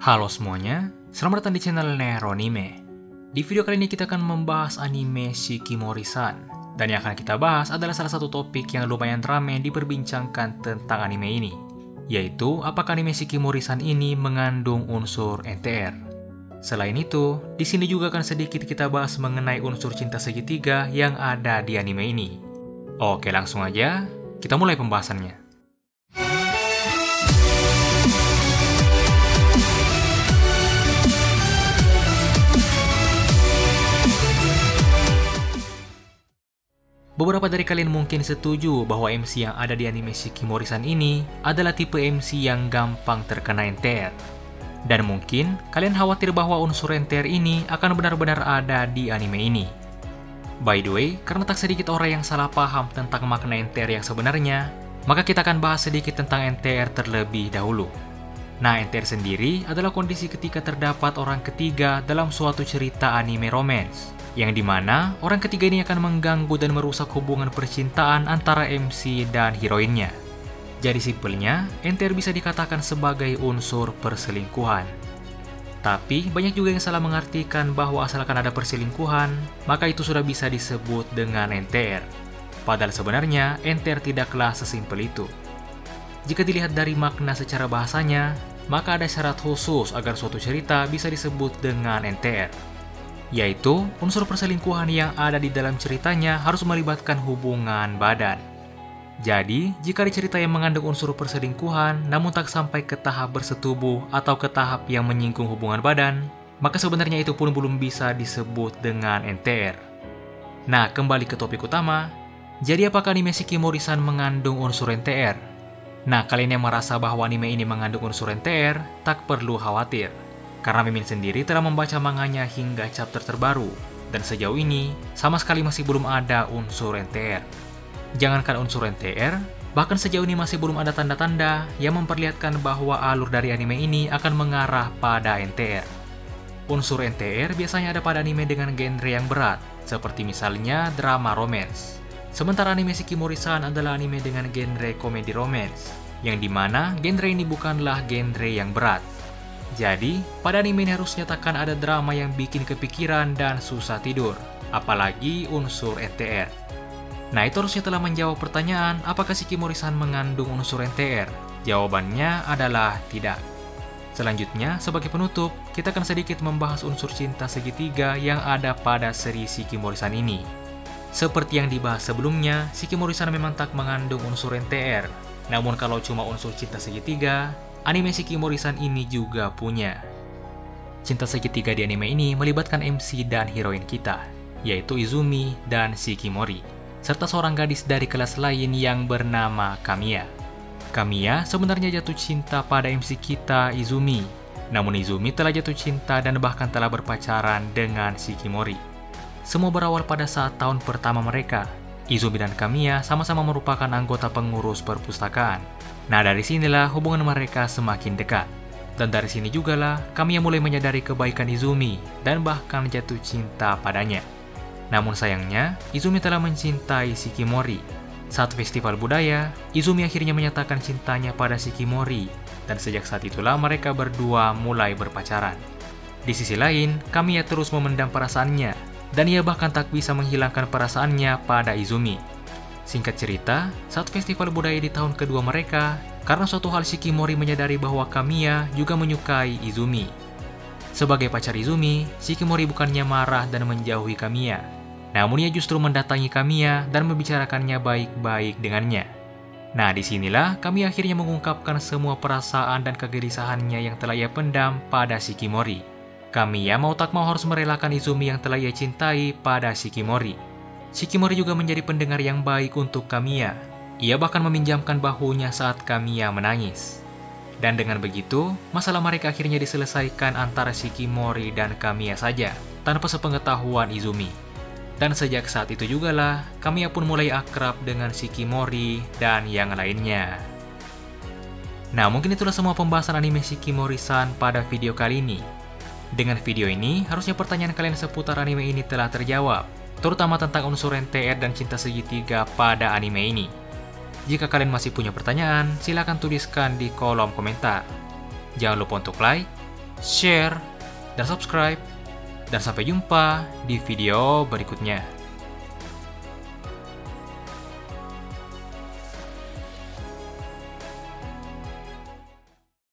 Halo semuanya, selamat datang di channel Neronime. Di video kali ini kita akan membahas anime Shikimori-san. Dan yang akan kita bahas adalah salah satu topik yang lumayan ramai diperbincangkan tentang anime ini, yaitu apakah anime Shikimori-san ini mengandung unsur NTR. Selain itu, di sini juga akan sedikit kita bahas mengenai unsur cinta segitiga yang ada di anime ini. Oke, langsung aja, kita mulai pembahasannya. Beberapa dari kalian mungkin setuju bahwa MC yang ada di anime Shikimori-san ini adalah tipe MC yang gampang terkena NTR. Dan mungkin kalian khawatir bahwa unsur NTR ini akan benar-benar ada di anime ini. By the way, karena tak sedikit orang yang salah paham tentang makna NTR yang sebenarnya, maka kita akan bahas sedikit tentang NTR terlebih dahulu. Nah, NTR sendiri adalah kondisi ketika terdapat orang ketiga dalam suatu cerita anime romance, yang dimana orang ketiga ini akan mengganggu dan merusak hubungan percintaan antara MC dan heroinnya. Jadi simpelnya, NTR bisa dikatakan sebagai unsur perselingkuhan. Tapi banyak juga yang salah mengartikan bahwa asalkan ada perselingkuhan, maka itu sudah bisa disebut dengan NTR. Padahal sebenarnya NTR tidaklah sesimpel itu. Jika dilihat dari makna secara bahasanya, maka ada syarat khusus agar suatu cerita bisa disebut dengan NTR, yaitu unsur perselingkuhan yang ada di dalam ceritanya harus melibatkan hubungan badan. Jadi, jika di cerita yang mengandung unsur perselingkuhan namun tak sampai ke tahap bersetubuh atau ke tahap yang menyinggung hubungan badan, maka sebenarnya itu pun belum bisa disebut dengan NTR. Nah, kembali ke topik utama. Jadi apakah anime Shikimori-san mengandung unsur NTR? Nah, kalian yang merasa bahwa anime ini mengandung unsur NTR, tak perlu khawatir. Karena Mimin sendiri telah membaca manganya hingga chapter terbaru, dan sejauh ini sama sekali masih belum ada unsur NTR. Jangankan unsur NTR, bahkan sejauh ini masih belum ada tanda-tanda yang memperlihatkan bahwa alur dari anime ini akan mengarah pada NTR. Unsur NTR biasanya ada pada anime dengan genre yang berat, seperti misalnya drama romance. Sementara anime Shikimori-san adalah anime dengan genre komedi romance, yang dimana genre ini bukanlah genre yang berat. Jadi, pada anime ini harus nyatakan ada drama yang bikin kepikiran dan susah tidur, apalagi unsur NTR. Nah, itu harusnya telah menjawab pertanyaan apakah Shikimori-san mengandung unsur NTR? Jawabannya adalah tidak. Selanjutnya, sebagai penutup, kita akan sedikit membahas unsur cinta segitiga yang ada pada seri Shikimori-san ini. Seperti yang dibahas sebelumnya, Shikimori-san memang tak mengandung unsur NTR. Namun kalau cuma unsur cinta segitiga, anime Shikimori-san ini juga punya. Cinta segitiga di anime ini melibatkan MC dan heroin kita, yaitu Izumi dan Shikimori, serta seorang gadis dari kelas lain yang bernama Kamiya. Kamiya sebenarnya jatuh cinta pada MC kita, Izumi. Namun Izumi telah jatuh cinta dan bahkan telah berpacaran dengan Shikimori. Semua berawal pada saat tahun pertama mereka. Izumi dan Kamiya sama-sama merupakan anggota pengurus perpustakaan. Nah, dari sinilah hubungan mereka semakin dekat. Dan dari sini jugalah Kamiya mulai menyadari kebaikan Izumi dan bahkan jatuh cinta padanya. Namun sayangnya, Izumi telah mencintai Shikimori. Saat festival budaya, Izumi akhirnya menyatakan cintanya pada Shikimori. Dan sejak saat itulah mereka berdua mulai berpacaran. Di sisi lain, Kamiya terus memendam perasaannya, dan ia bahkan tak bisa menghilangkan perasaannya pada Izumi. Singkat cerita, saat festival budaya di tahun kedua mereka, karena suatu hal Shikimori menyadari bahwa Kamiya juga menyukai Izumi. Sebagai pacar Izumi, Shikimori bukannya marah dan menjauhi Kamiya, namun ia justru mendatangi Kamiya dan membicarakannya baik-baik dengannya. Nah, disinilah Kamiya akhirnya mengungkapkan semua perasaan dan kegelisahannya yang telah ia pendam pada Shikimori. Kamiya mau tak mau harus merelakan Izumi yang telah ia cintai pada Shikimori. Shikimori juga menjadi pendengar yang baik untuk Kamiya. Ia bahkan meminjamkan bahunya saat Kamiya menangis. Dan dengan begitu, masalah mereka akhirnya diselesaikan antara Shikimori dan Kamiya saja, tanpa sepengetahuan Izumi. Dan sejak saat itu jugalah, Kamiya pun mulai akrab dengan Shikimori dan yang lainnya. Nah, mungkin itulah semua pembahasan anime Shikimori-san pada video kali ini. Dengan video ini, harusnya pertanyaan kalian seputar anime ini telah terjawab, terutama tentang unsur NTR dan cinta segitiga pada anime ini. Jika kalian masih punya pertanyaan, silahkan tuliskan di kolom komentar. Jangan lupa untuk like, share, dan subscribe. Dan sampai jumpa di video berikutnya.